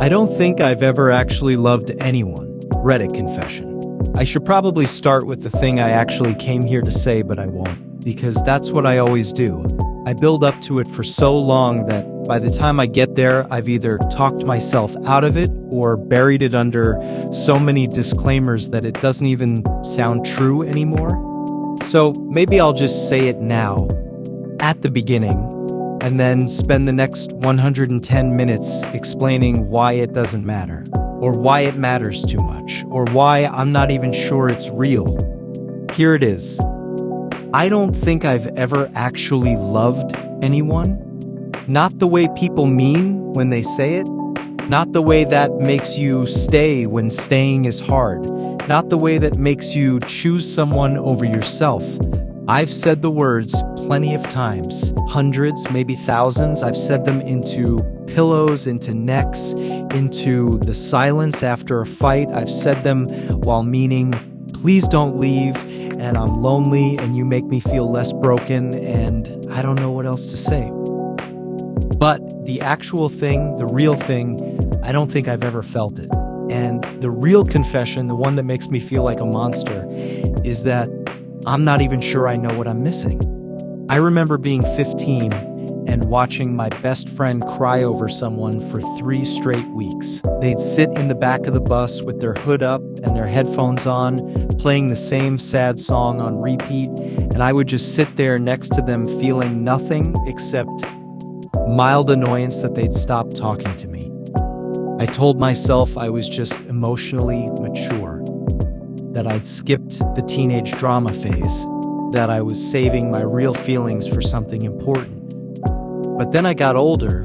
I don't think I've ever actually loved anyone. Reddit confession. I should probably start with the thing I actually came here to say, but I won't, because that's what I always do. I build up to it for so long that by the time I get there, I've either talked myself out of it or buried it under so many disclaimers that it doesn't even sound true anymore. So maybe I'll just say it now, at the beginning, and then spend the next 110 minutes explaining why it doesn't matter, or why it matters too much, or why I'm not even sure it's real. Here it is. I don't think I've ever actually loved anyone. Not the way people mean when they say it. Not the way that makes you stay when staying is hard. Not the way that makes you choose someone over yourself. I've said the words plenty of times, hundreds, maybe thousands. I've said them into pillows, into necks, into the silence after a fight. I've said them while meaning, please don't leave, and I'm lonely, and you make me feel less broken, and I don't know what else to say. But the actual thing, the real thing, I don't think I've ever felt it. And the real confession, the one that makes me feel like a monster, is that I'm not even sure I know what I'm missing. I remember being 15 and watching my best friend cry over someone for 3 straight weeks. They'd sit in the back of the bus with their hood up and their headphones on, playing the same sad song on repeat, and I would just sit there next to them feeling nothing except mild annoyance that they'd stop talking to me. I told myself I was just emotionally mature, that I'd skipped the teenage drama phase, that I was saving my real feelings for something important. But then I got older,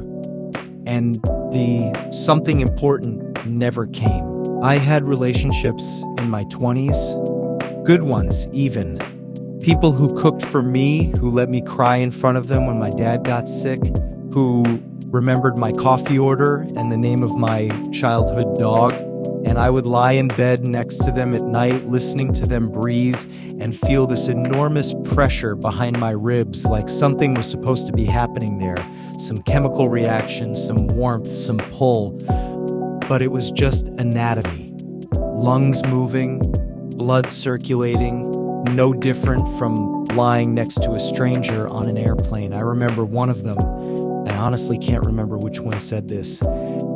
and the something important never came. I had relationships in my 20s, good ones even. People who cooked for me, who let me cry in front of them when my dad got sick, who remembered my coffee order and the name of my childhood dog. And I would lie in bed next to them at night, listening to them breathe and feel this enormous pressure behind my ribs, like something was supposed to be happening there. Some chemical reaction, some warmth, some pull. But it was just anatomy. Lungs moving, blood circulating, no different from lying next to a stranger on an airplane. I remember one of them, I honestly can't remember which one said this.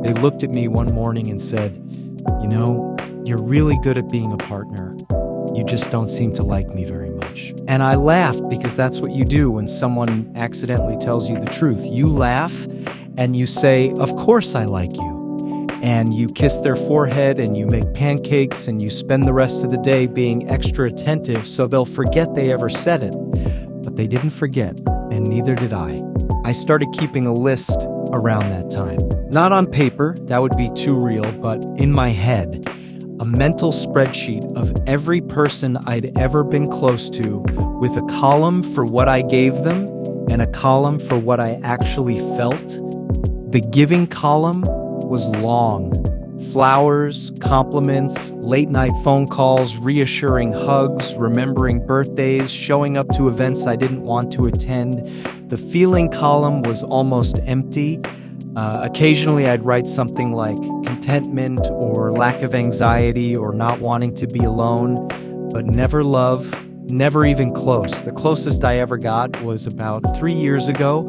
They looked at me one morning and said, "You know, you're really good at being a partner. You just don't seem to like me very much." And I laughed because that's what you do when someone accidentally tells you the truth. You laugh and you say, "Of course I like you." And you kiss their forehead and you make pancakes and you spend the rest of the day being extra attentive so they'll forget they ever said it. But they didn't forget, and neither did I. I started keeping a list around that time. Not on paper, that would be too real, but in my head. A mental spreadsheet of every person I'd ever been close to, with a column for what I gave them and a column for what I actually felt. The giving column was long. Flowers, compliments, late-night phone calls, reassuring hugs, remembering birthdays, showing up to events I didn't want to attend. The feeling column was almost empty. Occasionally I'd write something like contentment or lack of anxiety or not wanting to be alone, but never love, never even close. The closest I ever got was about 3 years ago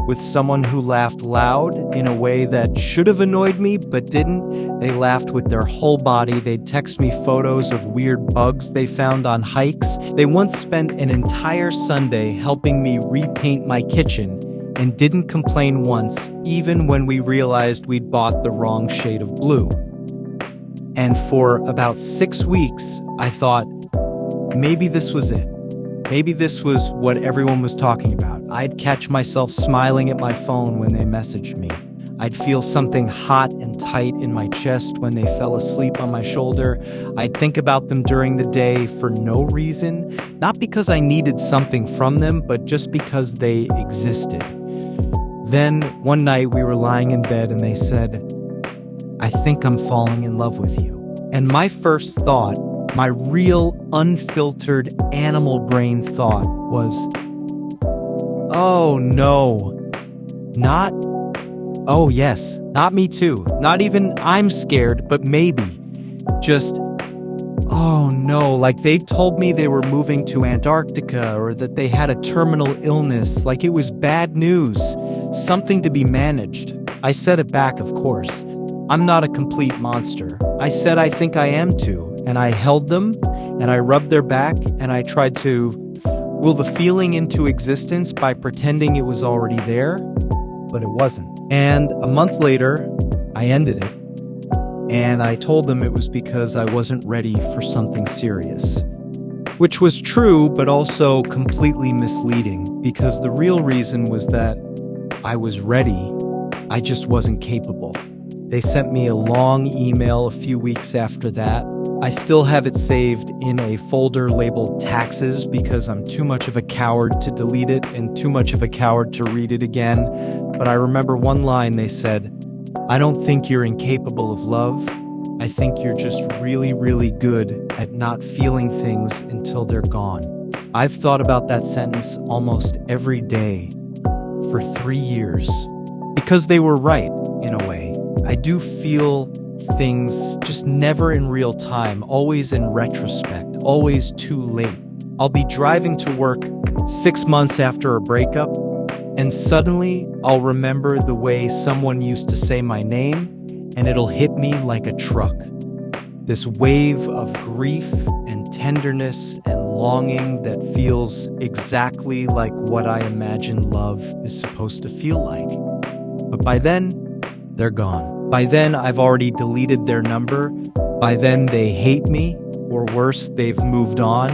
with someone who laughed loud in a way that should have annoyed me, but didn't. They laughed with their whole body. They'd text me photos of weird bugs they found on hikes. They once spent an entire Sunday helping me repaint my kitchen and didn't complain once, even when we realized we'd bought the wrong shade of blue. And for about 6 weeks, I thought, maybe this was it. Maybe this was what everyone was talking about. I'd catch myself smiling at my phone when they messaged me. I'd feel something hot and tight in my chest when they fell asleep on my shoulder. I'd think about them during the day for no reason, not because I needed something from them, but just because they existed. Then, one night we were lying in bed and they said, "I think I'm falling in love with you." And my first thought, my real, unfiltered, animal brain thought was, oh no, not Oh, yes, not me too. Not even I'm scared, but maybe. Just, oh no, like they told me they were moving to Antarctica or that they had a terminal illness, like it was bad news, something to be managed. I said it back, of course. I'm not a complete monster. I said I think I am too, and I held them, and I rubbed their back, and I tried to will the feeling into existence by pretending it was already there, but it wasn't. And a month later, I ended it. And I told them it was because I wasn't ready for something serious. Which was true, but also completely misleading, because the real reason was that I was ready, I just wasn't capable. They sent me a long email a few weeks after that. I still have it saved in a folder labeled taxes because I'm too much of a coward to delete it and too much of a coward to read it again. But I remember one line they said, "I don't think you're incapable of love. I think you're just really, really good at not feeling things until they're gone." I've thought about that sentence almost every day for 3 years because they were right in a way. I do feel things, just never in real time, always in retrospect, always too late. I'll be driving to work 6 months after a breakup, and suddenly I'll remember the way someone used to say my name, and it'll hit me like a truck. This wave of grief and tenderness and longing that feels exactly like what I imagine love is supposed to feel like. But by then, they're gone. By then, I've already deleted their number. By then, they hate me, or worse, they've moved on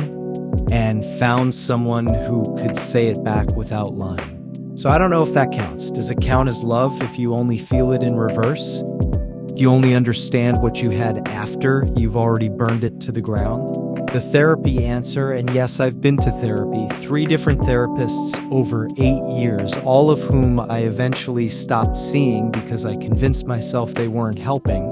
and found someone who could say it back without lying. So I don't know if that counts. Does it count as love if you only feel it in reverse? Do you only understand what you had after you've already burned it to the ground? The therapy answer, and yes, I've been to therapy, 3 different therapists over 8 years, all of whom I eventually stopped seeing because I convinced myself they weren't helping.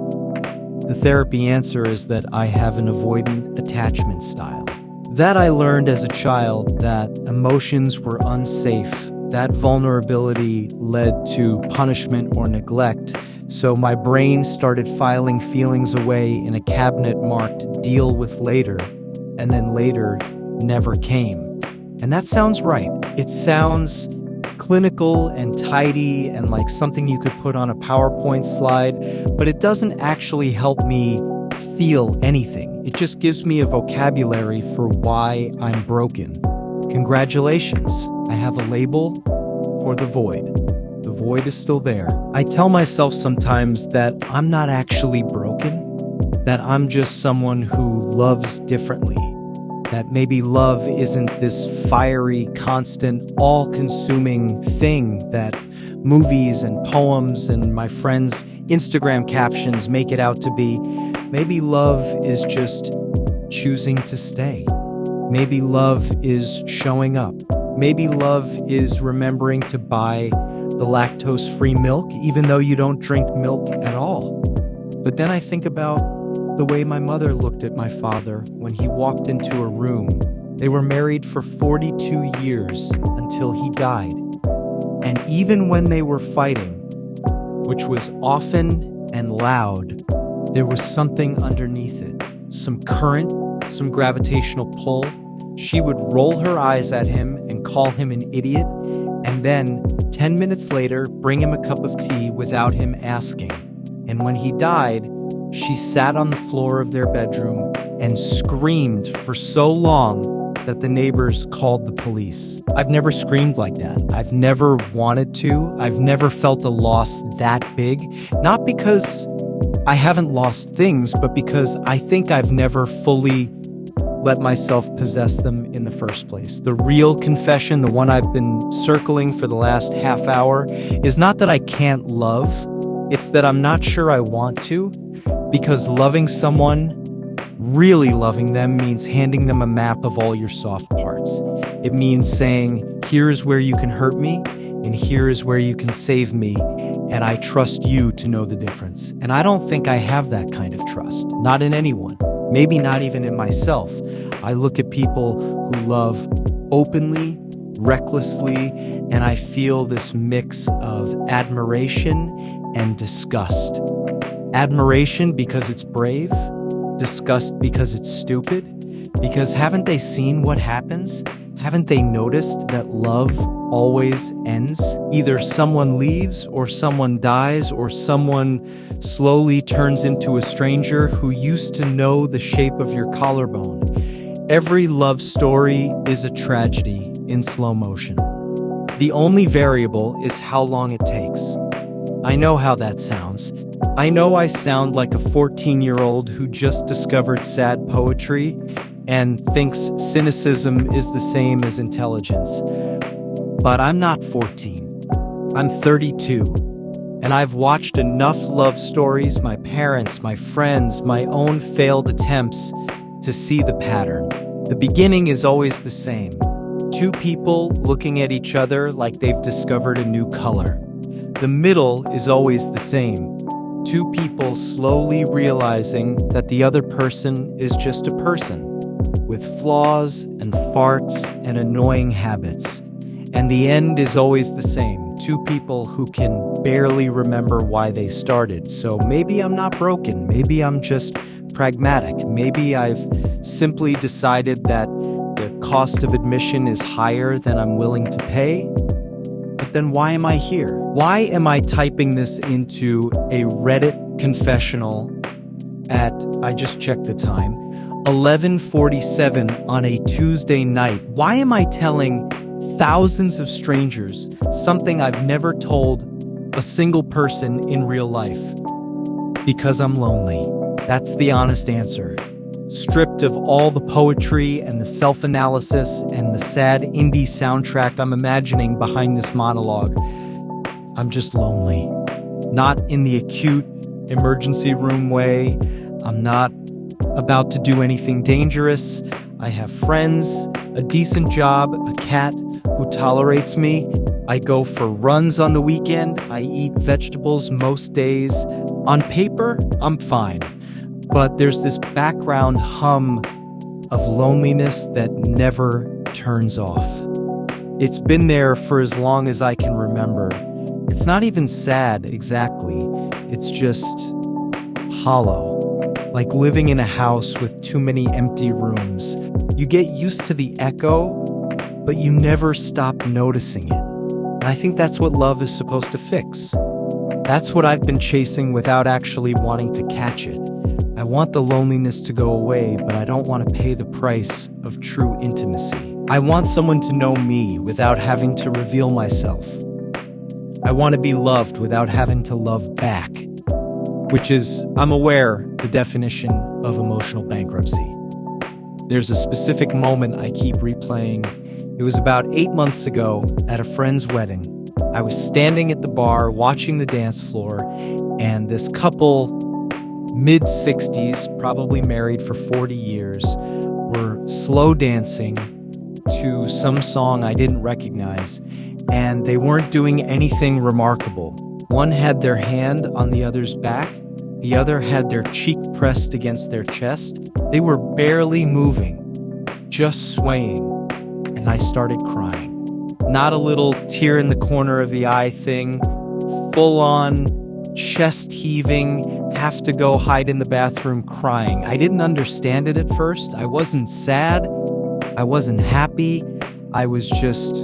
The therapy answer is that I have an avoidant attachment style. That I learned as a child, that emotions were unsafe. That vulnerability led to punishment or neglect. So my brain started filing feelings away in a cabinet marked "deal with later," and then later never came. And that sounds right. It sounds clinical and tidy and like something you could put on a PowerPoint slide, but it doesn't actually help me feel anything. It just gives me a vocabulary for why I'm broken. Congratulations, I have a label for the void. The void is still there. I tell myself sometimes that I'm not actually broken, that I'm just someone who loves differently, that maybe love isn't this fiery, constant, all-consuming thing that movies and poems and my friends' Instagram captions make it out to be. Maybe love is just choosing to stay. Maybe love is showing up. Maybe love is remembering to buy the lactose-free milk, even though you don't drink milk at all. But then I think about the way my mother looked at my father when he walked into a room. They were married for 42 years until he died. And even when they were fighting, which was often and loud, there was something underneath it. Some current, some gravitational pull. She would roll her eyes at him and call him an idiot, and then 10 minutes later, bring him a cup of tea without him asking. And when he died, she sat on the floor of their bedroom and screamed for so long that the neighbors called the police. I've never screamed like that. I've never wanted to. I've never felt a loss that big. Not because I haven't lost things, but because I think I've never fully let myself possess them in the first place. The real confession, the one I've been circling for the last half hour, is not that I can't love. It's that I'm not sure I want to, because loving someone, really loving them, means handing them a map of all your soft parts. It means saying, here's where you can hurt me, and here is where you can save me, and I trust you to know the difference. And I don't think I have that kind of trust, not in anyone. Maybe not even in myself. I look at people who love openly, recklessly, and I feel this mix of admiration and disgust. Admiration because it's brave, disgust because it's stupid, because haven't they seen what happens? Haven't they noticed that love always ends? Either someone leaves, or someone dies, or someone slowly turns into a stranger who used to know the shape of your collarbone. Every love story is a tragedy in slow motion. The only variable is how long it takes. I know how that sounds. I know I sound like a 14-year-old who just discovered sad poetry and thinks cynicism is the same as intelligence. But I'm not 14. I'm 32. And I've watched enough love stories, my parents, my friends, my own failed attempts, to see the pattern. The beginning is always the same. Two people looking at each other like they've discovered a new color. The middle is always the same. Two people slowly realizing that the other person is just a person, with flaws and farts and annoying habits. And the end is always the same. Two people who can barely remember why they started. So maybe I'm not broken. Maybe I'm just pragmatic. Maybe I've simply decided that the cost of admission is higher than I'm willing to pay. But then why am I here? Why am I typing this into a Reddit confessional at, I just checked the time, 11:47 on a Tuesday night? Why am I telling thousands of strangers something I've never told a single person in real life? Because I'm lonely. That's the honest answer. Stripped of all the poetry and the self-analysis and the sad indie soundtrack I'm imagining behind this monologue, I'm just lonely. Not in the acute emergency room way. I'm not about to do anything dangerous. I have friends, a decent job, a cat who tolerates me. I go for runs on the weekend. I eat vegetables most days. On paper, I'm fine. But there's this background hum of loneliness that never turns off. It's been there for as long as I can remember. It's not even sad exactly. It's just hollow. Like living in a house with too many empty rooms. You get used to the echo, but you never stop noticing it. And I think that's what love is supposed to fix. That's what I've been chasing without actually wanting to catch it. I want the loneliness to go away, but I don't want to pay the price of true intimacy. I want someone to know me without having to reveal myself. I want to be loved without having to love back, which is, I'm aware, the definition of emotional bankruptcy. There's a specific moment I keep replaying. It was about 8 months ago at a friend's wedding. I was standing at the bar watching the dance floor, and this couple, mid-60s, probably married for 40 years, were slow dancing to some song I didn't recognize, and they weren't doing anything remarkable. One had their hand on the other's back, the other had their cheek pressed against their chest. They were barely moving, just swaying, and I started crying. Not a little tear in the corner of the eye thing, full-on chest heaving, have to go hide in the bathroom crying. I didn't understand it at first. I wasn't sad. I wasn't happy. I was just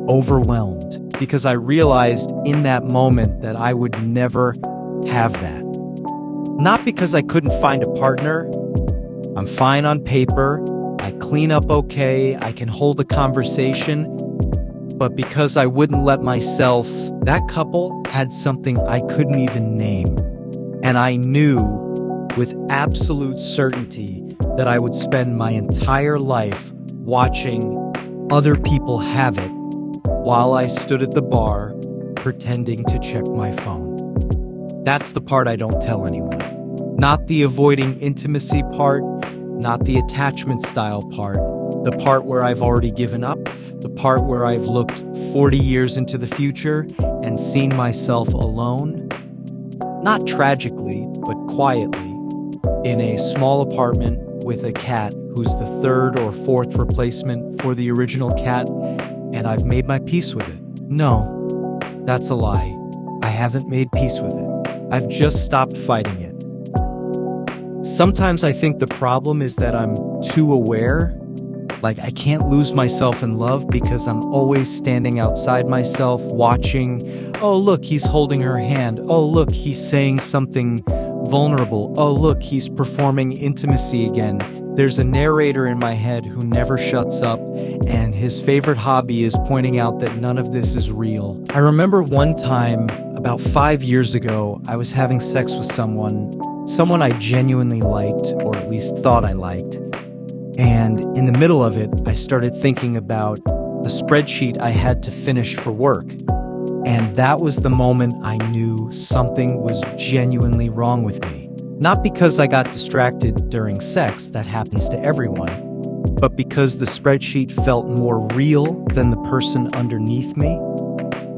overwhelmed because I realized in that moment that I would never have that. Not because I couldn't find a partner. I'm fine on paper. I clean up okay. I can hold a conversation. But because I wouldn't let myself, that couple had something I couldn't even name. And I knew with absolute certainty that I would spend my entire life watching other people have it while I stood at the bar pretending to check my phone. That's the part I don't tell anyone. Not the avoiding intimacy part, not the attachment style part, the part where I've already given up, the part where I've looked 40 years into the future and seen myself alone, not tragically, but quietly, in a small apartment with a cat who's the third or fourth replacement for the original cat, and I've made my peace with it. No, that's a lie. I haven't made peace with it. I've just stopped fighting it. Sometimes I think the problem is that I'm too aware. Like, I can't lose myself in love because I'm always standing outside myself, watching. Oh, look, he's holding her hand. Oh, look, he's saying something vulnerable. Oh, look, he's performing intimacy again. There's a narrator in my head who never shuts up, and his favorite hobby is pointing out that none of this is real. I remember one time, about 5 years ago, I was having sex with someone I genuinely liked, or at least thought I liked. And in the middle of it, I started thinking about a spreadsheet I had to finish for work. And that was the moment I knew something was genuinely wrong with me. Not because I got distracted during sex, that happens to everyone, but because the spreadsheet felt more real than the person underneath me.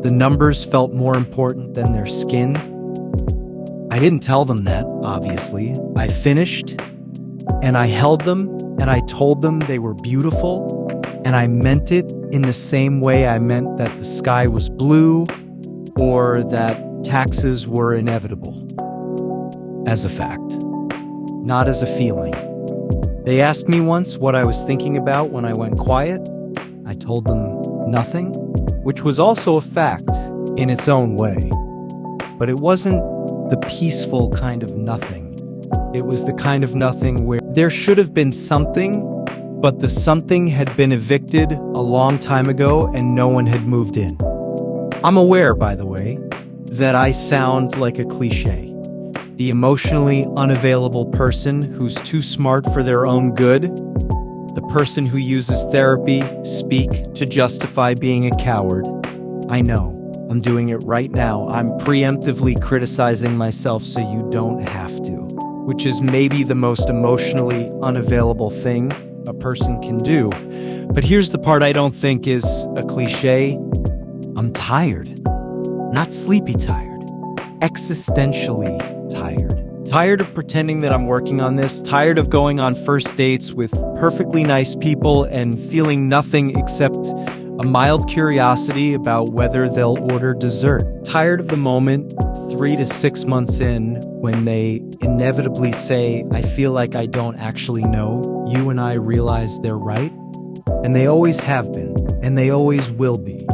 The numbers felt more important than their skin. I didn't tell them that, obviously. I finished, and I held them, and I told them they were beautiful, and I meant it in the same way I meant that the sky was blue or that taxes were inevitable. As a fact, not as a feeling. They asked me once what I was thinking about when I went quiet. I told them nothing, which was also a fact in its own way. But it wasn't the peaceful kind of nothing. It was the kind of nothing where there should have been something, but the something had been evicted a long time ago and no one had moved in. I'm aware, by the way, that I sound like a cliche. The emotionally unavailable person who's too smart for their own good. The person who uses therapy, speak, to justify being a coward. I know. I'm doing it right now. I'm preemptively criticizing myself so you don't have to. Which is maybe the most emotionally unavailable thing a person can do. But here's the part I don't think is a cliche. I'm tired. Not sleepy tired. Existentially tired. Tired of pretending that I'm working on this. Tired of going on first dates with perfectly nice people and feeling nothing except a mild curiosity about whether they'll order dessert. Tired of the moment 3 to 6 months in when they inevitably say, I feel like I don't actually know. You and I realize they're right. And they always have been. And they always will be.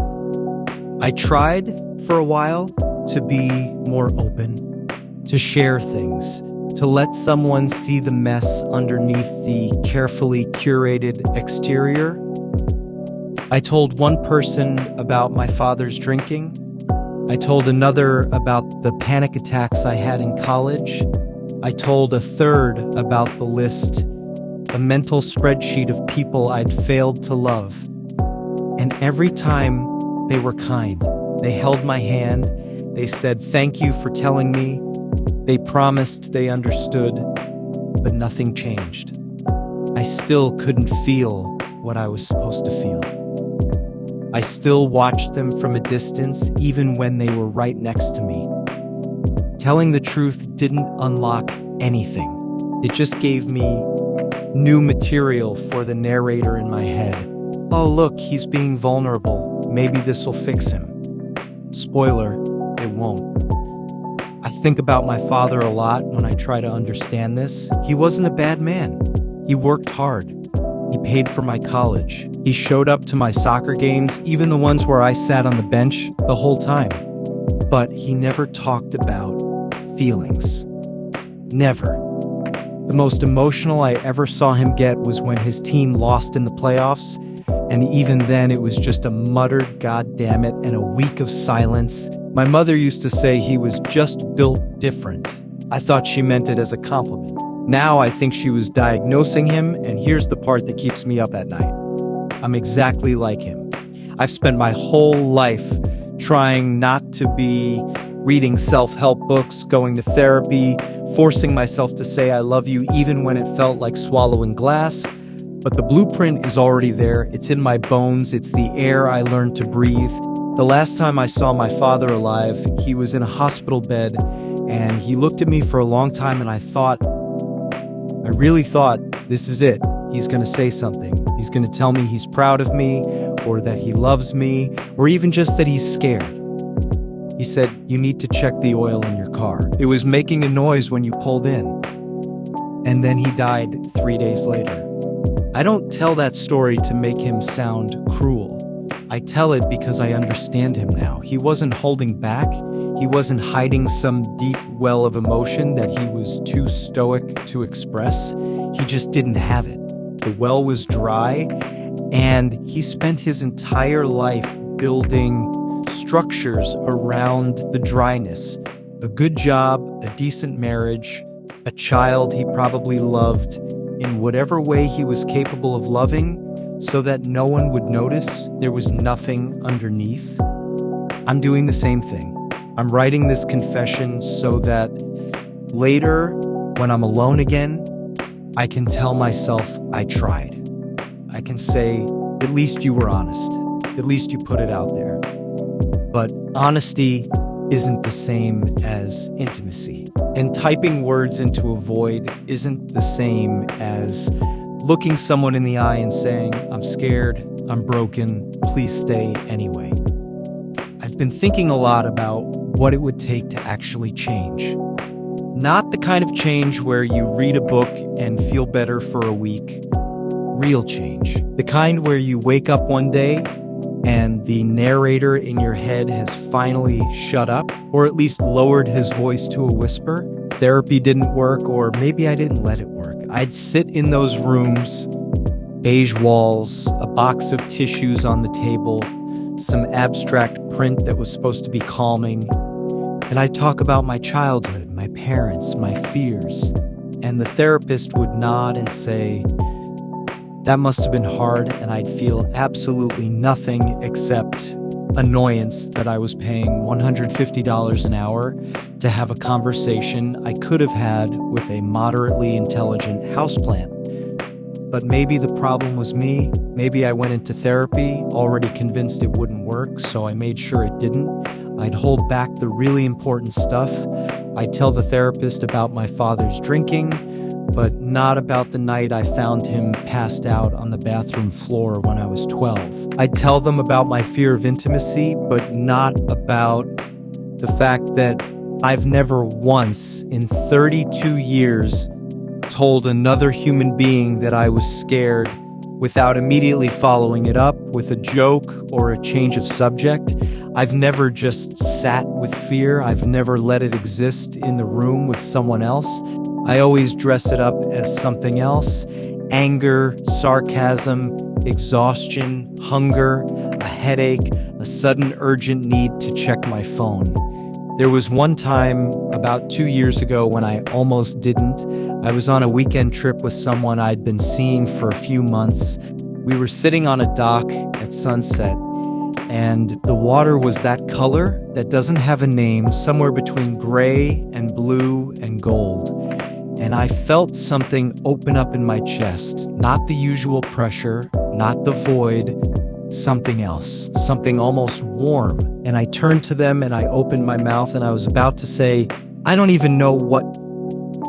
I tried for a while to be more open, to share things, to let someone see the mess underneath the carefully curated exterior. I told one person about my father's drinking. I told another about the panic attacks I had in college. I told a third about the list, a mental spreadsheet of people I'd failed to love. And every time they were kind. They held my hand. They said, thank you for telling me. They promised they understood, but nothing changed. I still couldn't feel what I was supposed to feel. I still watched them from a distance, even when they were right next to me. Telling the truth didn't unlock anything. It just gave me new material for the narrator in my head. Oh, look, he's being vulnerable. Maybe this'll fix him. Spoiler, it won't. I think about my father a lot when I try to understand this. He wasn't a bad man. He worked hard. He paid for my college. He showed up to my soccer games, even the ones where I sat on the bench the whole time. But he never talked about feelings. Never. The most emotional I ever saw him get was when his team lost in the playoffs, and even then it was just a muttered "God damn it" and a week of silence. My mother used to say he was just built different. I thought she meant it as a compliment. Now I think she was diagnosing him, and here's the part that keeps me up at night. I'm exactly like him. I've spent my whole life trying not to be reading self-help books, going to therapy, forcing myself to say I love you even when it felt like swallowing glass. But the blueprint is already there. It's in my bones. It's the air I learned to breathe. The last time I saw my father alive, he was in a hospital bed, and he looked at me for a long time, and I really thought, this is it. He's going to say something. He's going to tell me he's proud of me, or that he loves me, or even just that he's scared. He said, "You need to check the oil in your car. It was making a noise when you pulled in." And then he died 3 days later. I don't tell that story to make him sound cruel. I tell it because I understand him now. He wasn't holding back. He wasn't hiding some deep well of emotion that he was too stoic to express. He just didn't have it. The well was dry, and he spent his entire life building structures around the dryness. A good job, a decent marriage, a child he probably loved in whatever way he was capable of loving, so that no one would notice there was nothing underneath. I'm doing the same thing. I'm writing this confession so that later, when I'm alone again, I can tell myself I tried. I can say, at least you were honest. At least you put it out there. But honesty isn't the same as intimacy. And typing words into a void isn't the same as looking someone in the eye and saying, "I'm scared, I'm broken, please stay anyway." I've been thinking a lot about what it would take to actually change. Not the kind of change where you read a book and feel better for a week. Real change. The kind where you wake up one day and the narrator in your head has finally shut up, or at least lowered his voice to a whisper. Therapy didn't work, or maybe I didn't let it work. I'd sit in those rooms, beige walls, a box of tissues on the table, some abstract print that was supposed to be calming, and I'd talk about my childhood, my parents, my fears, and the therapist would nod and say, "That must have been hard," and I'd feel absolutely nothing except annoyance that I was paying $150 an hour to have a conversation I could have had with a moderately intelligent houseplant. But maybe the problem was me. Maybe I went into therapy already convinced it wouldn't work, so I made sure it didn't. I'd hold back the really important stuff. I'd tell the therapist about my father's drinking, but not about the night I found him passed out on the bathroom floor when I was 12. I'd tell them about my fear of intimacy, but not about the fact that I've never once in 32 years told another human being that I was scared without immediately following it up with a joke or a change of subject. I've never just sat with fear. I've never let it exist in the room with someone else. I always dress it up as something else: anger, sarcasm, exhaustion, hunger, a headache, a sudden urgent need to check my phone. There was one time about 2 years ago when I almost didn't. I was on a weekend trip with someone I'd been seeing for a few months. We were sitting on a dock at sunset, and the water was that color that doesn't have a name, somewhere between gray and blue and gold. And I felt something open up in my chest, not the usual pressure, not the void, something else, something almost warm. And I turned to them and I opened my mouth and I was about to say, I don't even know what,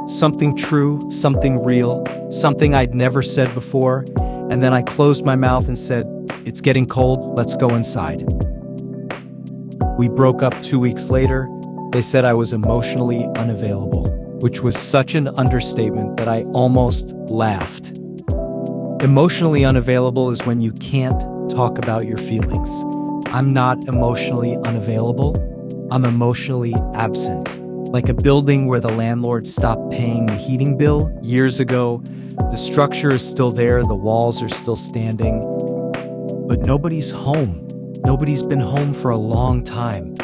something true, something real, something I'd never said before. And then I closed my mouth and said, "It's getting cold, let's go inside." We broke up 2 weeks later. They said I was emotionally unavailable, which was such an understatement that I almost laughed. Emotionally unavailable is when you can't talk about your feelings. I'm not emotionally unavailable. I'm emotionally absent. Like a building where the landlord stopped paying the heating bill years ago. The structure is still there, the walls are still standing, but nobody's home. Nobody's been home for a long time.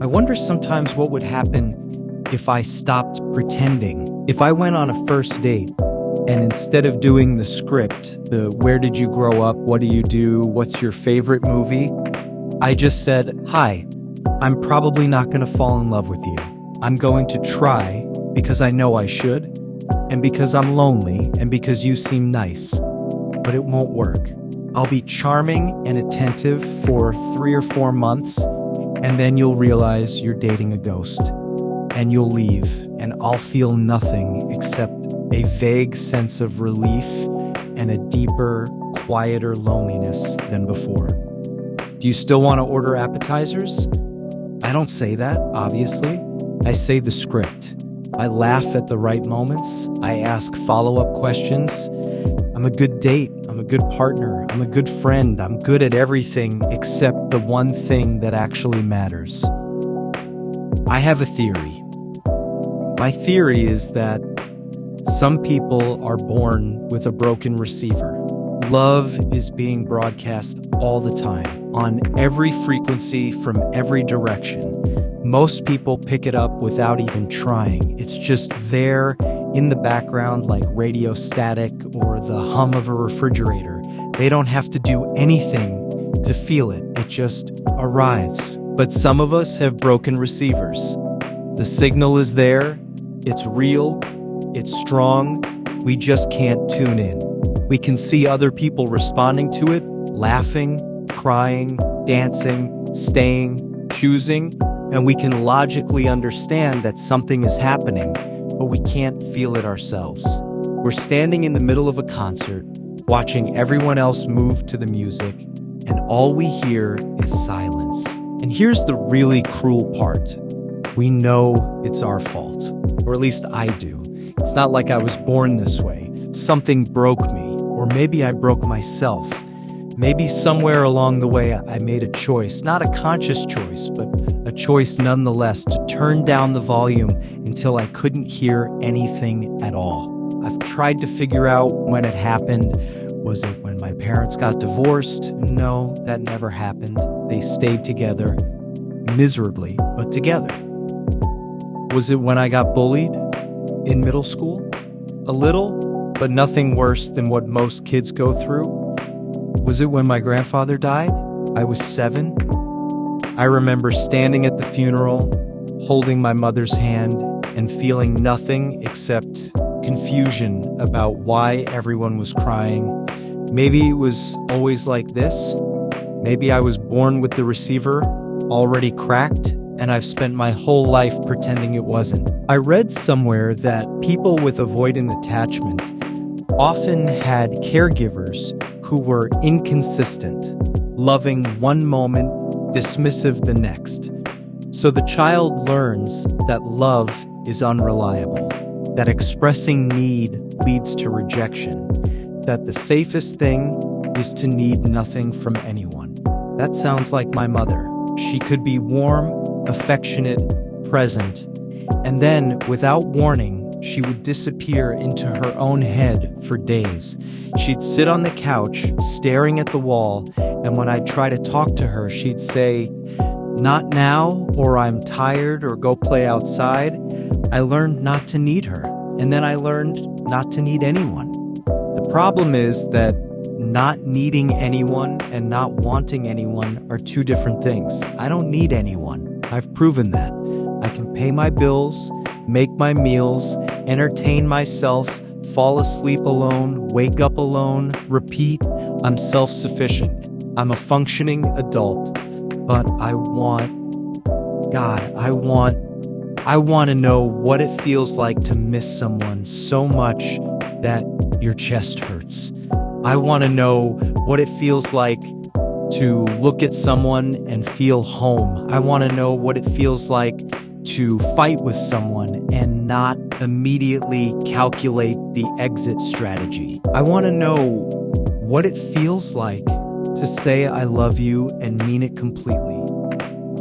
I wonder sometimes what would happen if I stopped pretending. If I went on a first date and instead of doing the script, the where did you grow up, what do you do, what's your favorite movie, I just said, "Hi, I'm probably not going to fall in love with you. I'm going to try because I know I should, and because I'm lonely, and because you seem nice. But it won't work. I'll be charming and attentive for 3 or 4 months, and then you'll realize you're dating a ghost. And you'll leave, and I'll feel nothing except a vague sense of relief and a deeper, quieter loneliness than before." Do you still want to order appetizers? I don't say that, obviously. I say the script. I laugh at the right moments. I ask follow-up questions. I'm a good date. I'm a good partner. I'm a good friend. I'm good at everything except the one thing that actually matters. I have a theory. My theory is that some people are born with a broken receiver. Love is being broadcast all the time, on every frequency, from every direction. Most people pick it up without even trying. It's just there in the background like radio static or the hum of a refrigerator. They don't have to do anything to feel it. It just arrives. But some of us have broken receivers. The signal is there. It's real. It's strong. We just can't tune in. We can see other people responding to it, laughing, crying, dancing, staying, choosing, and we can logically understand that something is happening, but we can't feel it ourselves. We're standing in the middle of a concert, watching everyone else move to the music, and all we hear is silence. And here's the really cruel part. We know it's our fault, or at least I do. It's not like I was born this way. Something broke me, or maybe I broke myself. Maybe somewhere along the way I made a choice, not a conscious choice, but a choice nonetheless to turn down the volume until I couldn't hear anything at all. I've tried to figure out when it happened. Was it when my parents got divorced? No, that never happened. They stayed together, miserably, but together. Was it when I got bullied in middle school? A little, but nothing worse than what most kids go through. Was it when my grandfather died? I was 7. I remember standing at the funeral, holding my mother's hand, and feeling nothing except confusion about why everyone was crying. Maybe it was always like this. Maybe I was born with the receiver already cracked, and I've spent my whole life pretending it wasn't. I read somewhere that people with avoidant attachment often had caregivers who were inconsistent, loving one moment, dismissive the next. So the child learns that love is unreliable, that expressing need leads to rejection, that the safest thing is to need nothing from anyone. That sounds like my mother. She could be warm, affectionate, present, and then, without warning, she would disappear into her own head for days. She'd sit on the couch, staring at the wall, and when I'd try to talk to her, she'd say, "Not now," or "I'm tired," or "Go play outside." I learned not to need her, and then I learned not to need anyone. The problem is that not needing anyone and not wanting anyone are two different things. I don't need anyone. I've proven that. I can pay my bills, make my meals, entertain myself, fall asleep alone, wake up alone, repeat. I'm self-sufficient. I'm a functioning adult. But I want to know what it feels like to miss someone so much that your chest hurts. I want to know what it feels like to look at someone and feel home. I want to know what it feels like to fight with someone and not immediately calculate the exit strategy. I want to know what it feels like to say I love you and mean it completely,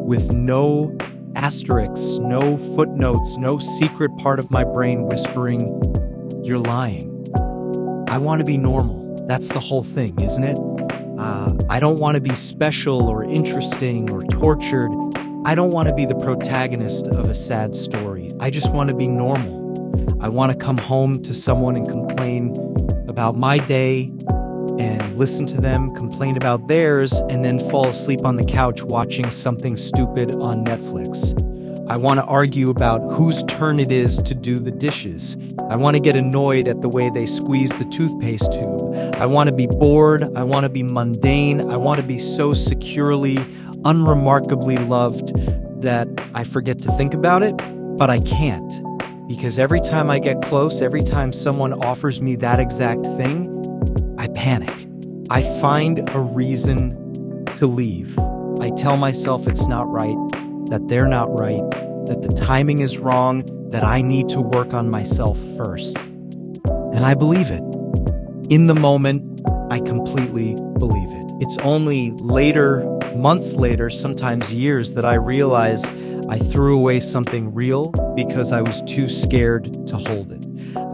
with no asterisks, no footnotes, no secret part of my brain whispering, "You're lying." I want to be normal. That's the whole thing, isn't it? I don't want to be special or interesting or tortured. I don't want to be the protagonist of a sad story. I just want to be normal. I want to come home to someone and complain about my day and listen to them complain about theirs and then fall asleep on the couch watching something stupid on Netflix. I want to argue about whose turn it is to do the dishes. I want to get annoyed at the way they squeeze the toothpaste tube. I want to be bored. I want to be mundane. I want to be so securely, unremarkably loved that I forget to think about it, but I can't. Because every time I get close, every time someone offers me that exact thing, I panic. I find a reason to leave. I tell myself it's not right, that they're not right, that the timing is wrong, that I need to work on myself first. And I believe it. In the moment, I completely believe it. It's only later, months later, sometimes years, that I realize I threw away something real because I was too scared to hold it.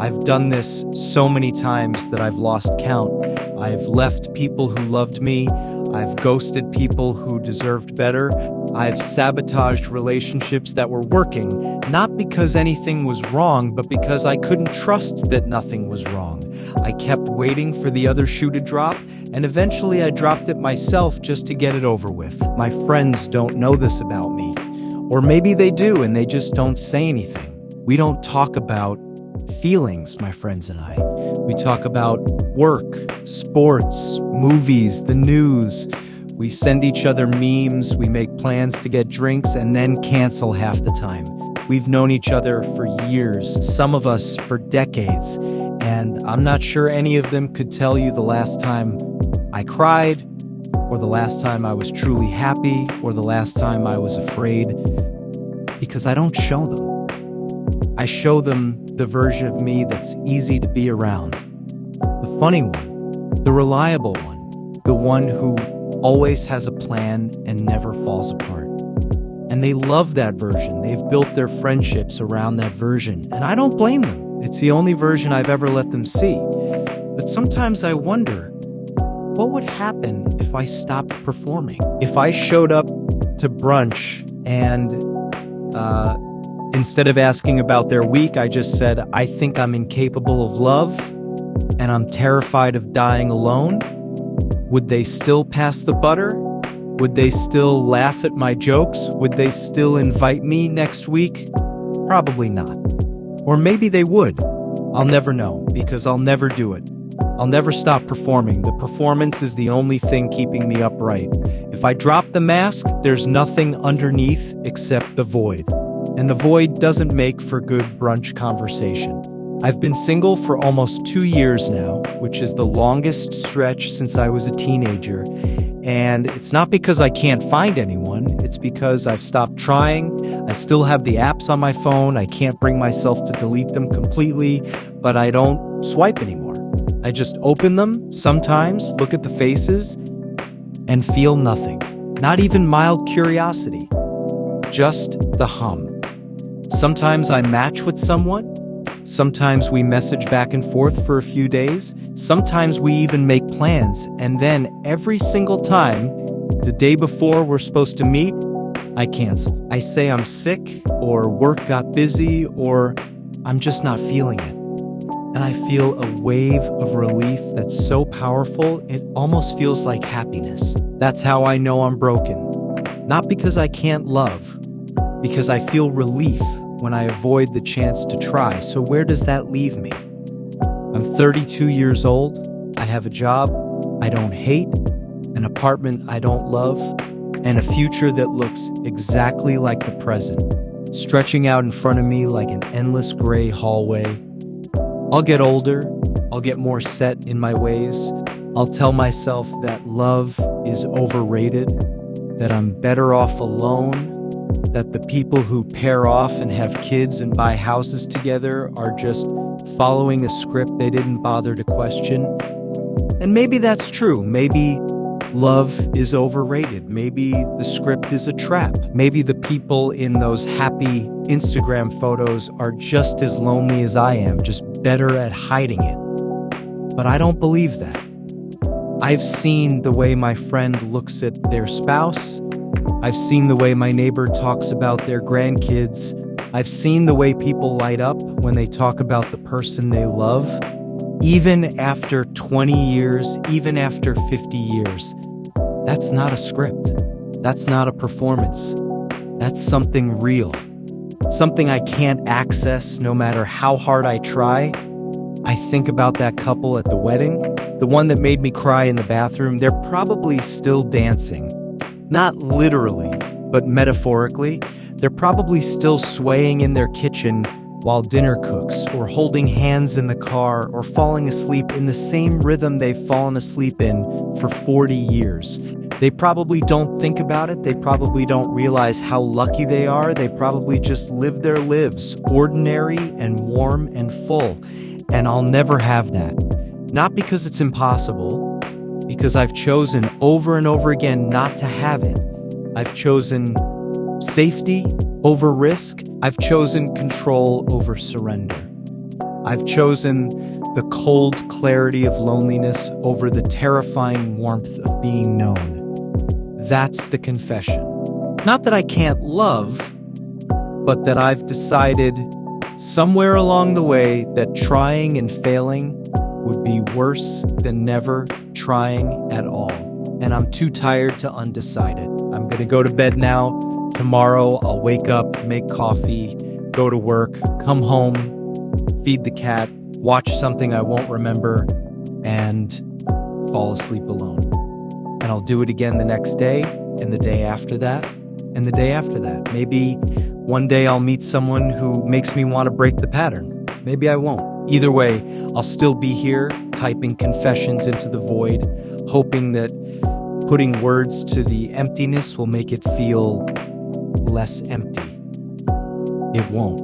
I've done this so many times that I've lost count. I've left people who loved me. I've ghosted people who deserved better. I've sabotaged relationships that were working, not because anything was wrong, but because I couldn't trust that nothing was wrong. I kept waiting for the other shoe to drop, and eventually I dropped it myself just to get it over with. My friends don't know this about me. Or maybe they do, and they just don't say anything. We don't talk about feelings, my friends and I. We talk about work, sports, movies, the news. We send each other memes, we make plans to get drinks, and then cancel half the time. We've known each other for years, some of us for decades, and I'm not sure any of them could tell you the last time I cried, or the last time I was truly happy, or the last time I was afraid, because I don't show them. I show them the version of me that's easy to be around. The funny one, the reliable one, the one who always has a plan and never falls apart. And they love that version. They've built their friendships around that version, and I don't blame them. It's the only version I've ever let them see. But sometimes I wonder, what would happen if I stopped performing? If I showed up to brunch and instead of asking about their week, I just said, I think I'm incapable of love and I'm terrified of dying alone. Would they still pass the butter? Would they still laugh at my jokes? Would they still invite me next week? Probably not. Or maybe they would. I'll never know, because I'll never do it. I'll never stop performing. The performance is the only thing keeping me upright. If I drop the mask, there's nothing underneath except the void. And the void doesn't make for good brunch conversation. I've been single for almost 2 years now, which is the longest stretch since I was a teenager. And it's not because I can't find anyone, it's because I've stopped trying. I still have the apps on my phone. I can't bring myself to delete them completely, but I don't swipe anymore. I just open them sometimes, look at the faces, and feel nothing. Not even mild curiosity. Just the hum. Sometimes I match with someone. Sometimes we message back and forth for a few days. Sometimes we even make plans. And then every single time, the day before we're supposed to meet, I cancel. I say I'm sick, or work got busy, or I'm just not feeling it. And I feel a wave of relief that's so powerful, it almost feels like happiness. That's how I know I'm broken. Not because I can't love, because I feel relief when I avoid the chance to try. So where does that leave me? I'm 32 years old. I have a job I don't hate, an apartment I don't love, and a future that looks exactly like the present, stretching out in front of me like an endless gray hallway. I'll get older. I'll get more set in my ways. I'll tell myself that love is overrated, that I'm better off alone, that the people who pair off and have kids and buy houses together are just following a script they didn't bother to question. And maybe that's true. Maybe love is overrated. Maybe the script is a trap. Maybe the people in those happy Instagram photos are just as lonely as I am, just better at hiding it. But I don't believe that. I've seen the way my friend looks at their spouse. I've seen the way my neighbor talks about their grandkids. I've seen the way people light up when they talk about the person they love. Even after 20 years, even after 50 years, that's not a script. That's not a performance. That's something real. Something I can't access no matter how hard I try. I think about that couple at the wedding, the one that made me cry in the bathroom. They're probably still dancing. Not literally, but metaphorically. They're probably still swaying in their kitchen, while dinner cooks, or holding hands in the car, or falling asleep in the same rhythm they've fallen asleep in for 40 years. They probably don't think about it. They probably don't realize how lucky they are. They probably just live their lives, ordinary and warm and full. And I'll never have that. Not because it's impossible, because I've chosen over and over again not to have it. I've chosen safety over risk. I've chosen control over surrender. I've chosen the cold clarity of loneliness over the terrifying warmth of being known. That's the confession. Not that I can't love, but that I've decided somewhere along the way that trying and failing would be worse than never trying at all. And I'm too tired to undecide it. I'm gonna go to bed now. Tomorrow I'll wake up, make coffee, go to work, come home, feed the cat, watch something I won't remember, and fall asleep alone. And I'll do it again the next day, and the day after that, and the day after that. Maybe one day I'll meet someone who makes me want to break the pattern. Maybe I won't. Either way, I'll still be here, typing confessions into the void, hoping that putting words to the emptiness will make it feel less empty. It won't.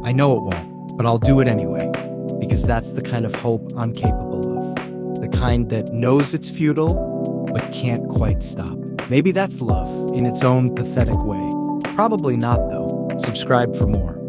I know it won't, but I'll do it anyway, because that's the kind of hope I'm capable of. The kind that knows it's futile, but can't quite stop. Maybe that's love in its own pathetic way. Probably not, though. Subscribe for more.